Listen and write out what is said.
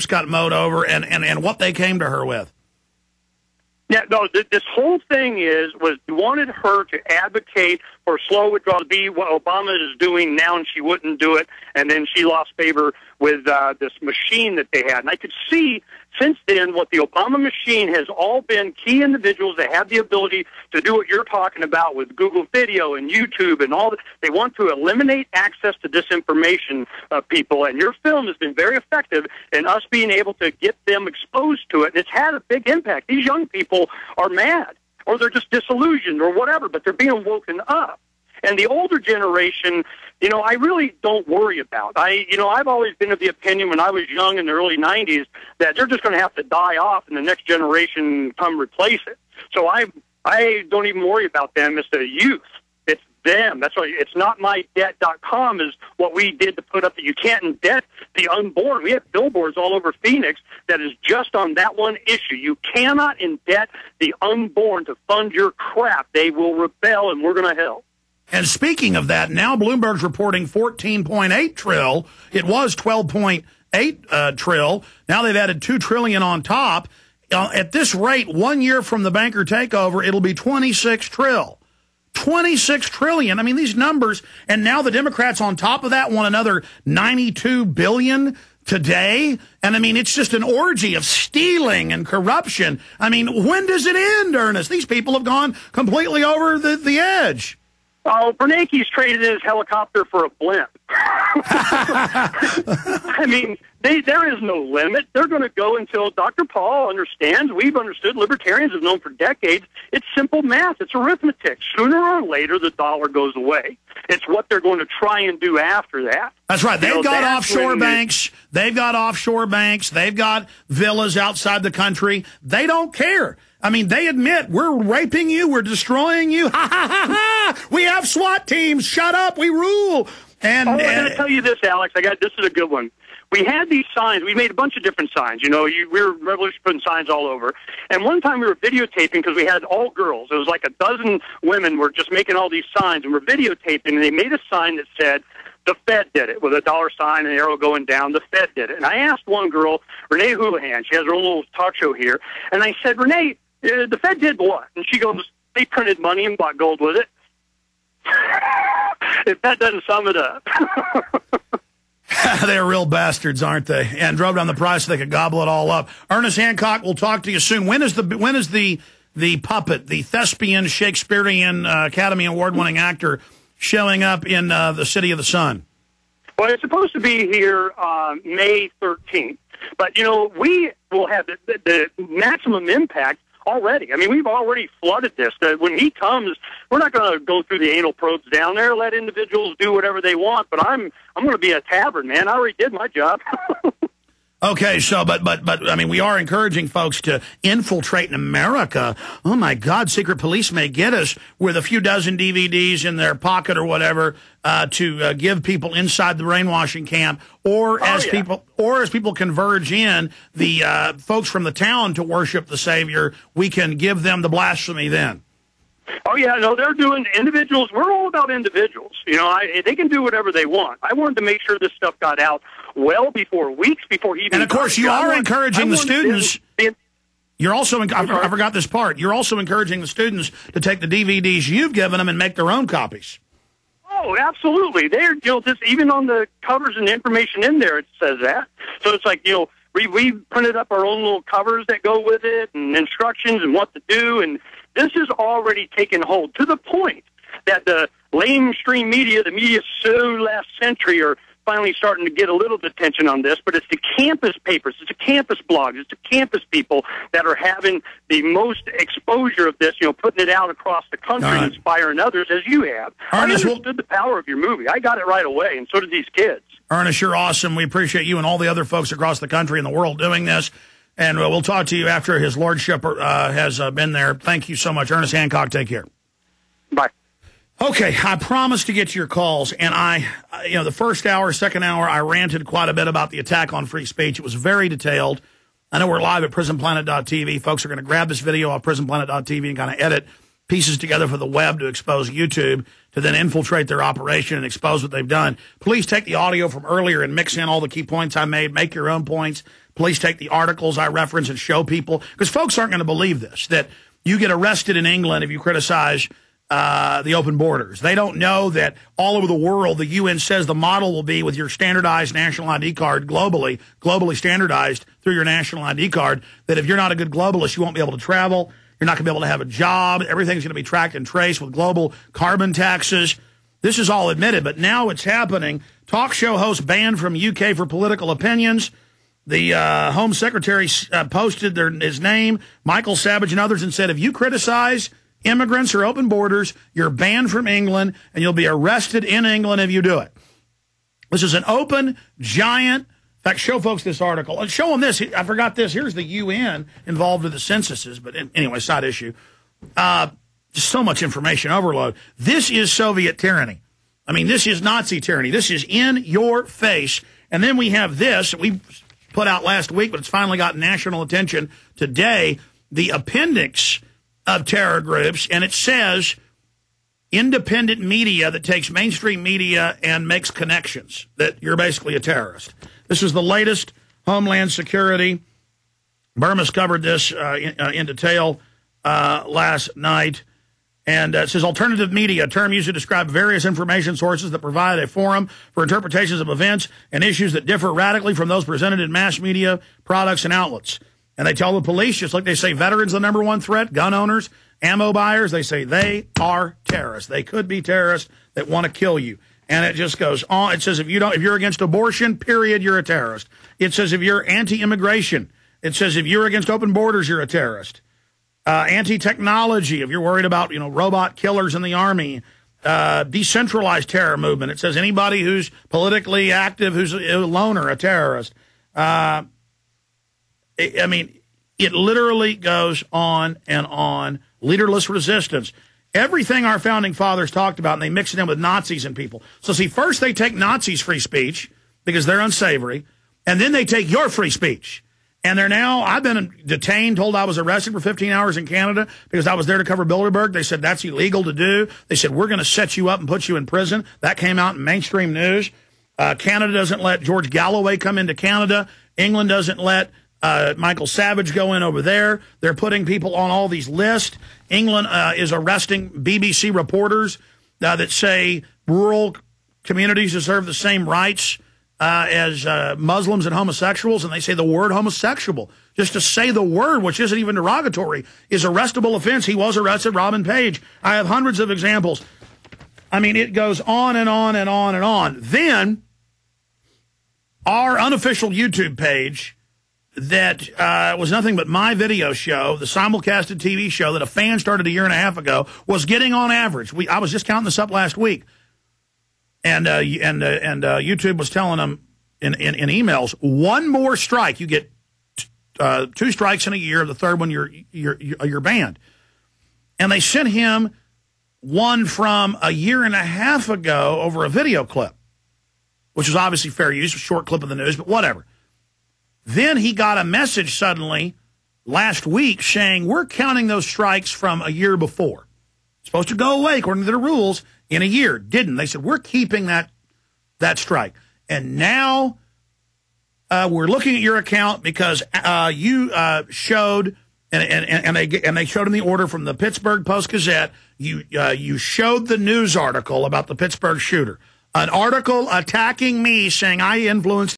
got mowed over and what they came to her with. Yeah, no, this whole thing was wanted her to advocate for slow withdrawal, to be what Obama is doing now, and she wouldn't do it, and then she lost favor with this machine that they had. And I could see since then what the Obama machine has all been key individuals that have the ability to do what you're talking about with Google Video and YouTube and all that. They want to eliminate access to disinformation people, and your film has been very effective in us being able to get them exposed to it, and it's had a big impact. These young people are mad, or they're just disillusioned, or whatever, but they're being woken up. And the older generation, you know, I really don't worry about. I've always been of the opinion when I was young in the early 90s that they're just going to have to die off and the next generation come replace it. So I don't even worry about them. It's the youth. It's them. That's why it's notmydebt.com is what we did to put up that you can't indebt the unborn. We have billboards all over Phoenix that is just on that one issue. You cannot indebt the unborn to fund your crap. They will rebel, and we're going to help. And speaking of that, now Bloomberg's reporting 14.8 trill. It was 12.8 trill. Now they've added 2 trillion on top. At this rate, 1 year from the banker takeover, it'll be 26 trill. 26 trillion. I mean, these numbers, and now the Democrats on top of that want another 92 billion today. And I mean, it's just an orgy of stealing and corruption. I mean, when does it end, Ernest? These people have gone completely over the edge. Oh, Bernanke's traded his helicopter for a blimp. I mean, there is no limit. They're going to go until Dr. Paul understands. We've understood. Libertarians have known for decades. It's simple math. It's arithmetic. Sooner or later, the dollar goes away. It's what they're going to try and do after that. That's right. They've got offshore banks. They've got offshore banks. They've got villas outside the country. They don't care. I mean, they admit, we're raping you, we're destroying you, ha, ha, ha, ha, we have SWAT teams, shut up, we rule. And I'm going to tell you this, Alex, this is a good one. We had these signs, we made a bunch of different signs, we were revolution putting signs all over. And one time we were videotaping because we had all girls. It was like a dozen women were just making all these signs, and we're videotaping, and they made a sign that said, "The Fed did it," with a dollar sign and an arrow going down. The Fed did it. And I asked one girl, Renee Houlihan, she has her own little talk show here, and I said, "Renee, the Fed did what?" And she goes, "They printed money and bought gold with it." If that doesn't sum it up. They're real bastards, aren't they? And drove down the price so they could gobble it all up. Ernest Hancock, we'll talk to you soon. When is the puppet, the thespian, Shakespearean Academy Award-winning actor showing up in the City of the Sun? Well, it's supposed to be here May 13th. But, we will have the maximum impact already. I mean, we've already flooded this. When he comes, we're not going to go through the anal probes down there, let individuals do whatever they want, but I'm going to be a tavern, man. I already did my job. Okay, so, but, I mean, we are encouraging folks to infiltrate in America. Oh, my God, secret police may get us with a few dozen DVDs in their pocket or whatever to give people inside the brainwashing camp, or as people converge in, the folks from the town to worship the Savior, we can give them the blasphemy then. Oh, yeah, no, they're doing individuals. We're all about individuals. They can do whatever they want. I wanted to make sure this stuff got out weeks before he even. And, of course, you are encouraging the students. You're also, I forgot this part, you're also encouraging the students to take the DVDs you've given them and make their own copies. Oh, absolutely. They're, just even on the covers and the information in there, it says that. So it's like, we printed up our own little covers that go with it and instructions and what to do, and this has already taken hold to the point that the lamestream media, the media so last century, are finally starting to get a little attention on this, but it's the campus papers, it's the campus blogs, it's the campus people that are having the most exposure of this, putting it out across the country and inspiring others, as you have. Ernest, I understood the power of your movie. I got it right away, and so did these kids. Ernest, you're awesome. We appreciate you and all the other folks across the country and the world doing this. And we'll talk to you after his lordship has been there. Thank you so much. Ernest Hancock, take care. Bye. Okay, I promised to get to your calls, and the first hour, second hour, I ranted quite a bit about the attack on free speech. It was very detailed. I know we're live at prisonplanet.tv. Folks are going to grab this video off prisonplanet.tv and kind of edit pieces together for the web to expose YouTube, to then infiltrate their operation and expose what they've done. Please take the audio from earlier and mix in all the key points I made. Make your own points. Please take the articles I reference and show people, because folks aren't going to believe this, that you get arrested in England if you criticize the open borders. They don't know that all over the world, the UN says the model will be with your standardized national ID card globally standardized through your national ID card, that if you're not a good globalist, you won't be able to travel. You're not going to be able to have a job. Everything's going to be tracked and traced with global carbon taxes. This is all admitted, but now it's happening. Talk show host banned from UK for political opinions. The Home Secretary posted his name, Michael Savage and others, and said, if you criticize immigrants or open borders, you're banned from England, and you'll be arrested in England if you do it. This is an open, giant... In fact, show folks this article. And show them this. I forgot this. Here's the UN involved with the censuses. But anyway, side issue. Just so much information overload. This is Soviet tyranny. I mean, this is Nazi tyranny. This is in your face. And then we have this that we put out last week, but it's finally got national attention today, the appendix of terror groups. And it says independent media that takes mainstream media and makes connections, that you're basically a terrorist. This is the latest Homeland Security. Burma's covered this in detail last night. And it says alternative media, a term used to describe various information sources that provide a forum for interpretations of events and issues that differ radically from those presented in mass media products and outlets. And they tell the police, just like they say veterans are the #1 threat, gun owners, ammo buyers, they say they are terrorists. They could be terrorists that want to kill you. And it just goes on. It says if you're against abortion, period, you're a terrorist. It says if you're anti-immigration. It says if you're against open borders, you're a terrorist. Anti-technology, if you're worried about, robot killers in the army. Decentralized terror movement. It says anybody who's politically active, who's a loner, a terrorist. It literally goes on and on. Leaderless resistance. Everything our founding fathers talked about, and they mix it in with Nazis and people. So, see, first they take Nazis' free speech because they're unsavory, and then they take your free speech. And I've been detained, told I was arrested for 15 hours in Canada because I was there to cover Bilderberg. They said that's illegal to do. They said, we're going to set you up and put you in prison. That came out in mainstream news. Canada doesn't let George Galloway come into Canada. England doesn't let Michael Savage go in over there. They're putting people on all these lists. England is arresting BBC reporters that say rural communities deserve the same rights as Muslims and homosexuals, and they say the word homosexual. Just to say the word, which isn't even derogatory, is arrestable offense. He was arrested, Robin Page. I have hundreds of examples. I mean, it goes on and on and on and on. Then, our unofficial YouTube page that was nothing but my video show, the simulcasted TV show that a fan started a year and a half ago, was getting on average. I was just counting this up last week, and YouTube was telling them in emails, one more strike, you get 2 strikes in a year. The third one, you're banned. And they sent him one from a year and a half ago over a video clip, which was obviously fair use, a short clip of the news, but whatever. Then he got a message suddenly last week saying, we're counting those strikes from a year before. It's supposed to go away according to the rules in a year. Didn't. They said, we're keeping that strike. And now we're looking at your account because you showed, and they showed in the order from the Pittsburgh Post-Gazette, you showed the news article about the Pittsburgh shooter. An article attacking me saying I influenced